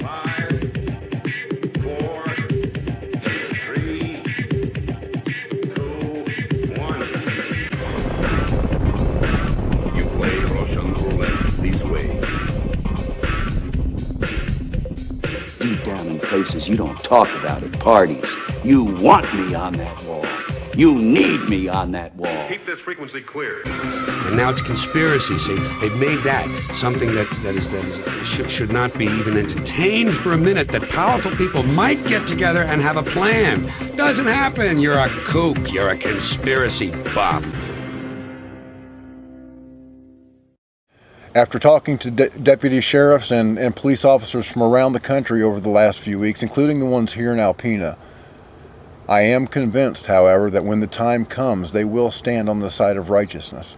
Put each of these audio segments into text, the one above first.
5, 4, 3, 2, 1. You play Russian roulette this way. Deep down in places you don't talk about at parties. You want me on that wall. You need me on that wall. Keep this frequency clear. And now it's conspiracy. See, they've made that something that should not be even entertained for a minute. That powerful people might get together and have a plan. Doesn't happen. You're a kook. You're a conspiracy buff. After talking to deputy sheriffs and police officers from around the country over the last few weeks, including the ones here in Alpena, I am convinced, however, that when the time comes, they will stand on the side of righteousness.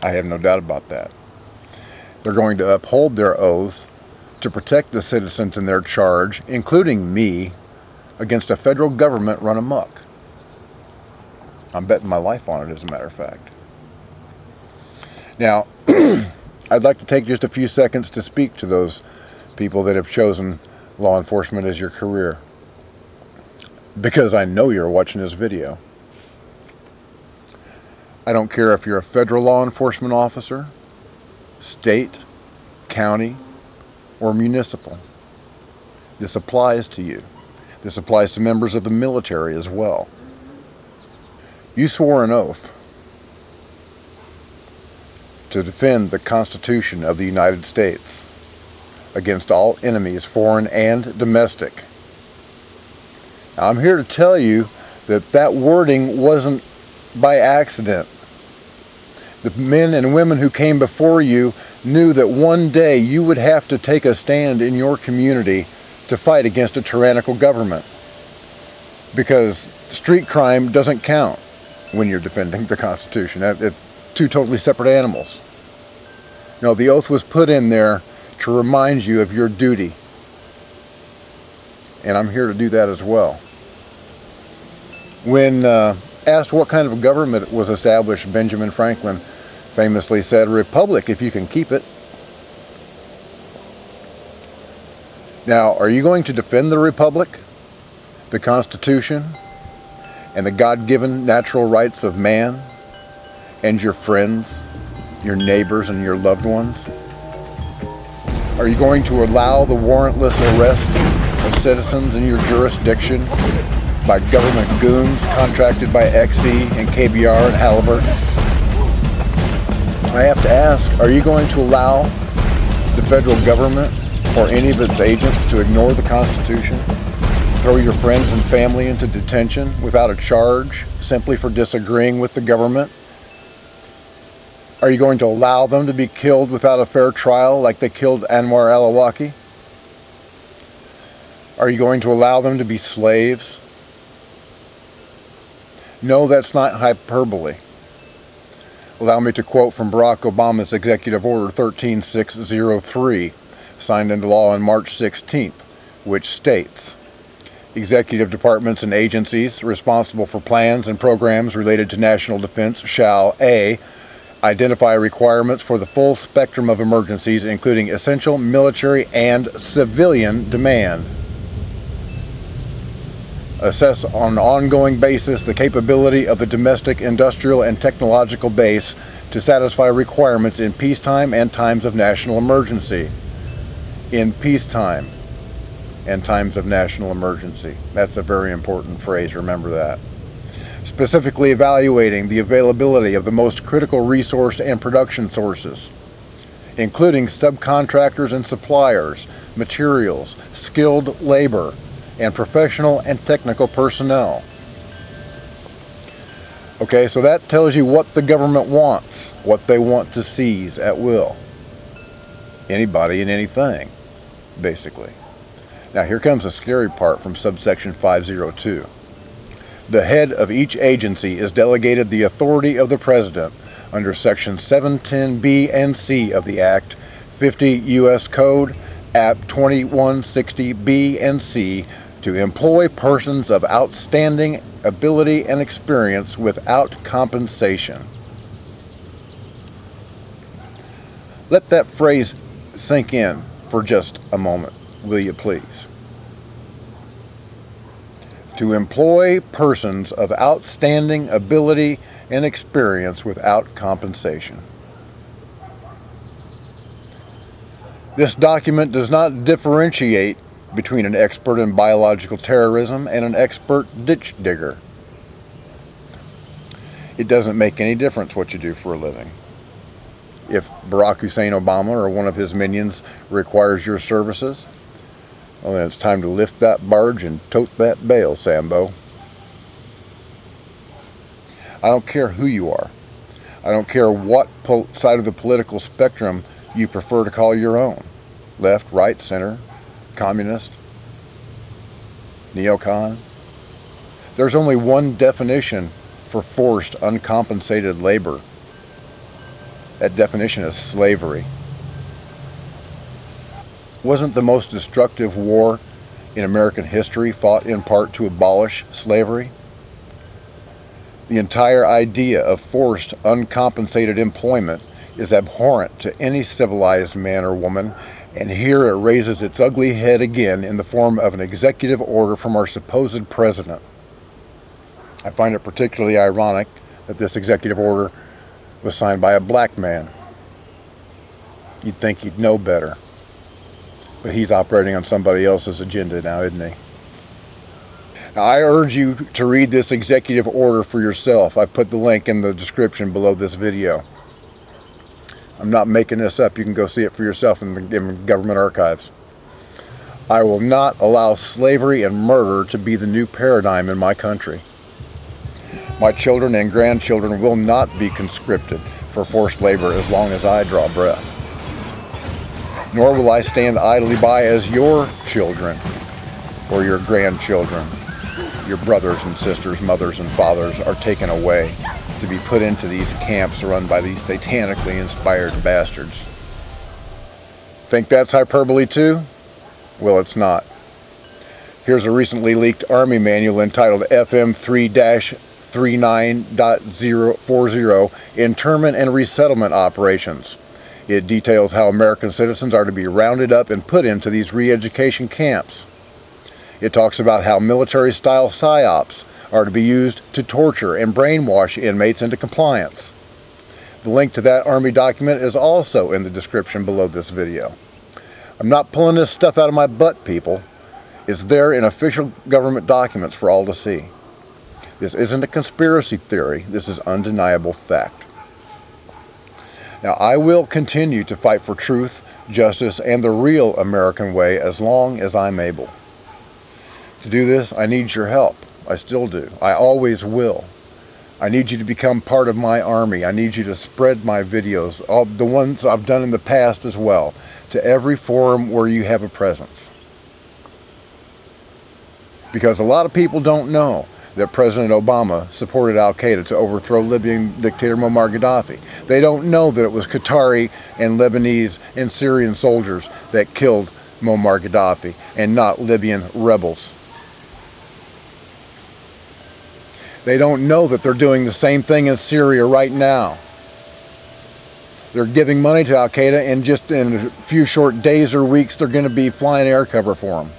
I have no doubt about that. They're going to uphold their oaths to protect the citizens in their charge, including me, against a federal government run amok. I'm betting my life on it, as a matter of fact. Now, I'd like to take just a few seconds to speak to those people that have chosen law enforcement as your career, because I know you're watching this video. I don't care if you're a federal law enforcement officer, state, county, or municipal. This applies to you. This applies to members of the military as well. You swore an oath to defend the Constitution of the United States against all enemies, foreign and domestic. Now, I'm here to tell you that that wording wasn't by accident. The men and women who came before you knew that one day you would have to take a stand in your community to fight against a tyrannical government, because street crime doesn't count when you're defending the Constitution. It's two totally separate animals. No, the oath was put in there to remind you of your duty. And I'm here to do that as well. When asked what kind of a government was established, Benjamin Franklin famously said, "A republic if you can keep it." Now, are you going to defend the republic, the Constitution, and the God-given natural rights of man, and your friends, your neighbors, and your loved ones? Are you going to allow the warrantless arrest of citizens in your jurisdiction by government goons contracted by XE and KBR and Halliburton? I have to ask, are you going to allow the federal government or any of its agents to ignore the Constitution, throw your friends and family into detention without a charge simply for disagreeing with the government? Are you going to allow them to be killed without a fair trial like they killed Anwar al-Awlaki? Are you going to allow them to be slaves? No, that's not hyperbole. Allow me to quote from Barack Obama's Executive Order 13603, signed into law on March 16th, which states, "Executive departments and agencies responsible for plans and programs related to national defense shall A, identify requirements for the full spectrum of emergencies, including essential military and civilian demand. Assess on an ongoing basis the capability of the domestic, industrial, and technological base to satisfy requirements in peacetime and times of national emergency." In peacetime and times of national emergency. That's a very important phrase, remember that. Specifically evaluating the availability of the most critical resource and production sources, including subcontractors and suppliers, materials, skilled labor, and professional and technical personnel. Okay, so that tells you what the government wants, what they want to seize at will. Anybody and anything, basically. Now here comes the scary part from subsection 502. The head of each agency is delegated the authority of the President under Section 710B and C of the Act, 50 U.S. Code, Act 2160B and C, to employ persons of outstanding ability and experience without compensation. Let that phrase sink in for just a moment, will you please? To employ persons of outstanding ability and experience without compensation. This document does not differentiate between an expert in biological terrorism and an expert ditch digger. It doesn't make any difference what you do for a living. If Barack Hussein Obama or one of his minions requires your services, well, then it's time to lift that barge and tote that bale, Sambo. I don't care who you are. I don't care what side of the political spectrum you prefer to call your own. Left, right, center, communist, neocon. There's only one definition for forced, uncompensated labor. That definition is slavery. Wasn't the most destructive war in American history fought in part to abolish slavery? The entire idea of forced, uncompensated employment is abhorrent to any civilized man or woman, and here it raises its ugly head again in the form of an executive order from our supposed president. I find it particularly ironic that this executive order was signed by a black man. You'd think he'd know better. But he's operating on somebody else's agenda now, isn't he? Now, I urge you to read this executive order for yourself. I put the link in the description below this video. I'm not making this up. You can go see it for yourself in the government archives. I will not allow slavery and murder to be the new paradigm in my country. My children and grandchildren will not be conscripted for forced labor as long as I draw breath. Nor will I stand idly by as your children or your grandchildren, your brothers and sisters, mothers and fathers are taken away to be put into these camps run by these satanically inspired bastards. Think that's hyperbole too? Well, it's not. Here's a recently leaked Army manual entitled FM 3-39.040 Internment and Resettlement Operations. It details how American citizens are to be rounded up and put into these re-education camps. It talks about how military-style psyops are to be used to torture and brainwash inmates into compliance. The link to that Army document is also in the description below this video. I'm not pulling this stuff out of my butt, people. It's there in official government documents for all to see. This isn't a conspiracy theory. This is undeniable fact. Now, I will continue to fight for truth, justice, and the real American way as long as I'm able. To do this, I need your help. I still do. I always will. I need you to become part of my army. I need you to spread my videos, all the ones I've done in the past as well, to every forum where you have a presence. Because a lot of people don't know that President Obama supported al-Qaeda to overthrow Libyan dictator Muammar Gaddafi. They don't know that it was Qatari and Lebanese and Syrian soldiers that killed Muammar Gaddafi and not Libyan rebels. They don't know that they're doing the same thing in Syria right now. They're giving money to al-Qaeda, and just in a few short days or weeks they're going to be flying air cover for them.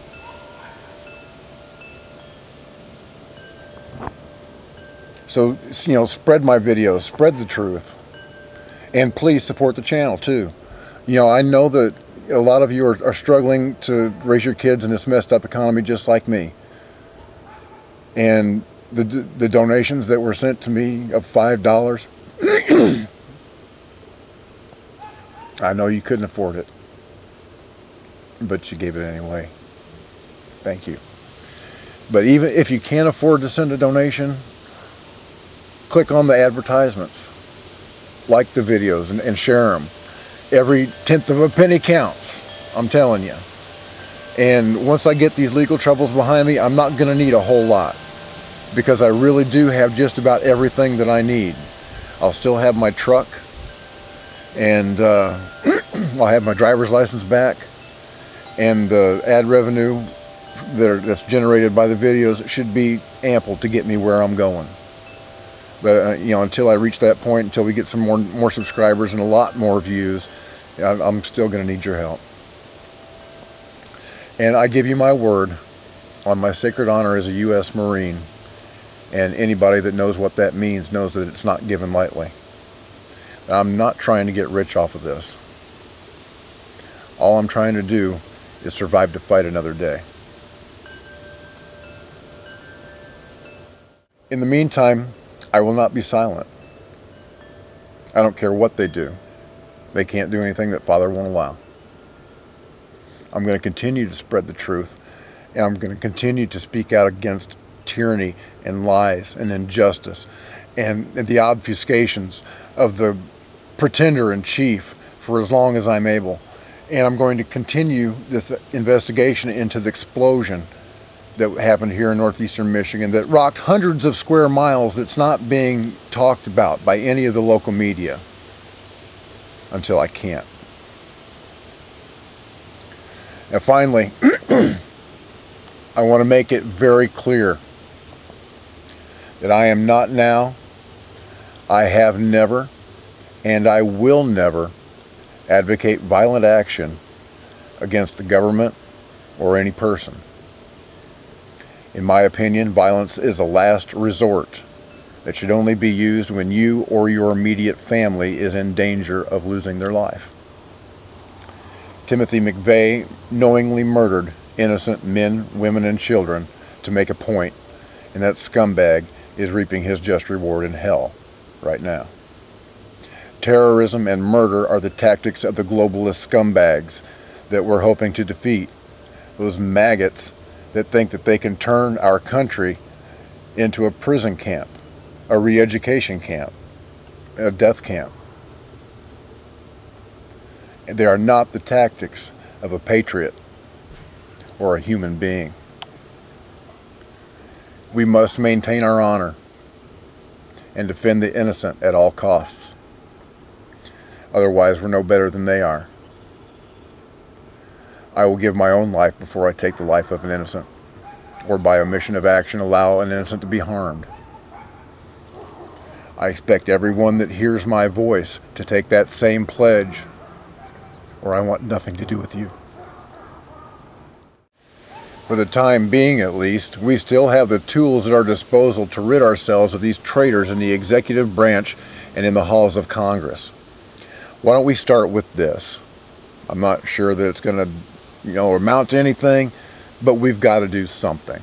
So, spread my videos, spread the truth, and please support the channel too. I know that a lot of you are struggling to raise your kids in this messed up economy just like me. And the donations that were sent to me of $5, I know you couldn't afford it, but you gave it anyway. Thank you. But even if you can't afford to send a donation, click on the advertisements, like the videos, and share them. Every tenth of a penny counts, I'm telling you. And once I get these legal troubles behind me, I'm not going to need a whole lot, because I really do have just about everything that I need. I'll still have my truck, and I'll have my driver's license back, and the ad revenue that's generated by the videos should be ample to get me where I'm going. But until I reach that point, until we get some more subscribers and a lot more views, I'm still going to need your help. And I give you my word on my sacred honor as a U.S. Marine, and anybody that knows what that means knows that it's not given lightly. I'm not trying to get rich off of this. All I'm trying to do is survive to fight another day. In the meantime, I will not be silent. I don't care what they do. They can't do anything that Father won't allow. I'm going to continue to spread the truth, and I'm going to continue to speak out against tyranny and lies and injustice and the obfuscations of the pretender in chief for as long as I'm able. And I'm going to continue this investigation into the explosion that happened here in northeastern Michigan that rocked hundreds of square miles that's not being talked about by any of the local media until I can't. And finally, I want to make it very clear that I am not now, I have never, and I will never advocate violent action against the government or any person. In my opinion, violence is a last resort that should only be used when you or your immediate family is in danger of losing their life. Timothy McVeigh knowingly murdered innocent men, women, and children to make a point, and that scumbag is reaping his just reward in hell right now. Terrorism and murder are the tactics of the globalist scumbags that we're hoping to defeat. Those maggots that think that they can turn our country into a prison camp, a re-education camp, a death camp. And they are not the tactics of a patriot or a human being. We must maintain our honor and defend the innocent at all costs. Otherwise, we're no better than they are. I will give my own life before I take the life of an innocent, or by omission of action allow an innocent to be harmed. I expect everyone that hears my voice to take that same pledge, or I want nothing to do with you. For the time being, at least, we still have the tools at our disposal to rid ourselves of these traitors in the executive branch and in the halls of Congress. Why don't we start with this? I'm not sure that it's going to, amount to anything, but we've got to do something.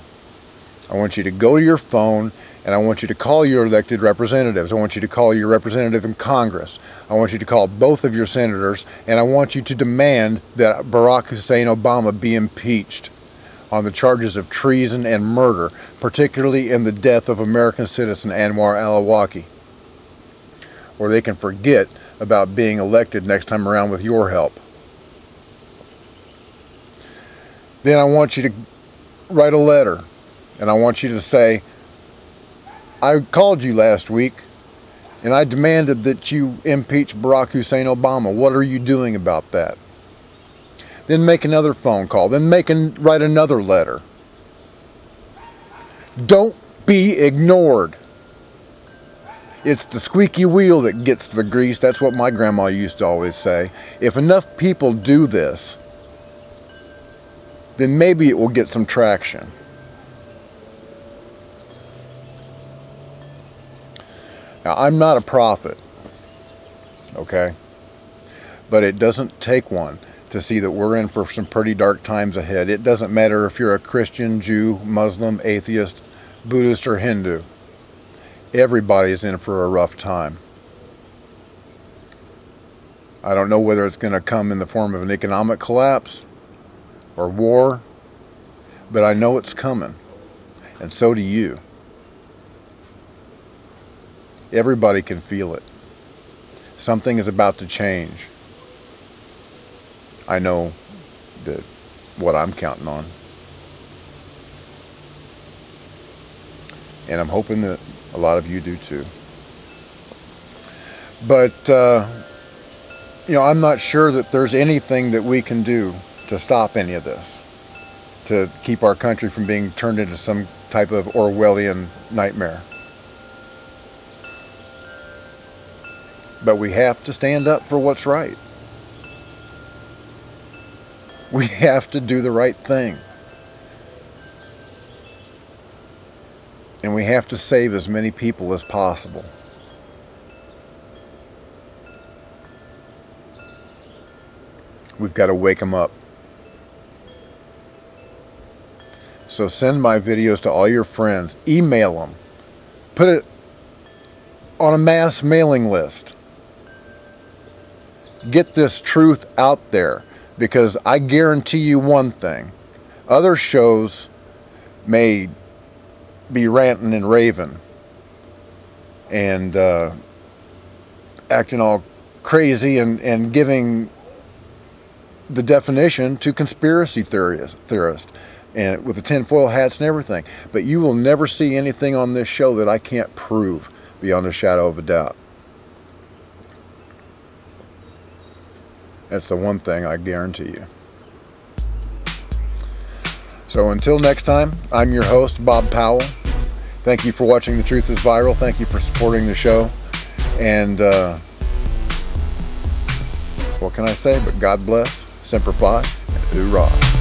I want you to go to your phone and I want you to call your elected representatives. I want you to call your representative in Congress. I want you to call both of your senators, and I want you to demand that Barack Hussein Obama be impeached on the charges of treason and murder, particularly in the death of American citizen Anwar al-Awlaki. Or they can forget about being elected next time around with your help. Then I want you to write a letter, and I want you to say, I called you last week, and I demanded that you impeach Barack Hussein Obama. What are you doing about that? Then make another phone call. Then write another letter. Don't be ignored. It's the squeaky wheel that gets the grease. That's what my grandma used to always say. If enough people do this, then maybe it will get some traction. Now, I'm not a prophet, okay? But it doesn't take one to see that we're in for some pretty dark times ahead. It doesn't matter if you're a Christian, Jew, Muslim, atheist, Buddhist, or Hindu. Everybody's in for a rough time. I don't know whether it's going to come in the form of an economic collapse or war, but I know it's coming, and so do you. Everybody can feel it. Something is about to change. I know that what I'm counting on. And I'm hoping that a lot of you do too. But, I'm not sure that there's anything that we can do to stop any of this, to keep our country from being turned into some type of Orwellian nightmare. But we have to stand up for what's right. We have to do the right thing. And we have to save as many people as possible. We've got to wake them up. So send my videos to all your friends. Email them. Put it on a mass mailing list. Get this truth out there, because I guarantee you one thing. Other shows may be ranting and raving and acting all crazy and giving the definition to conspiracy theorists and with the tinfoil hats and everything. But you will never see anything on this show that I can't prove beyond a shadow of a doubt. That's the one thing I guarantee you. So until next time, I'm your host, Bob Powell. Thank you for watching The Truth is Viral. Thank you for supporting the show. And what can I say but God bless, Semper Fi, and hoorah.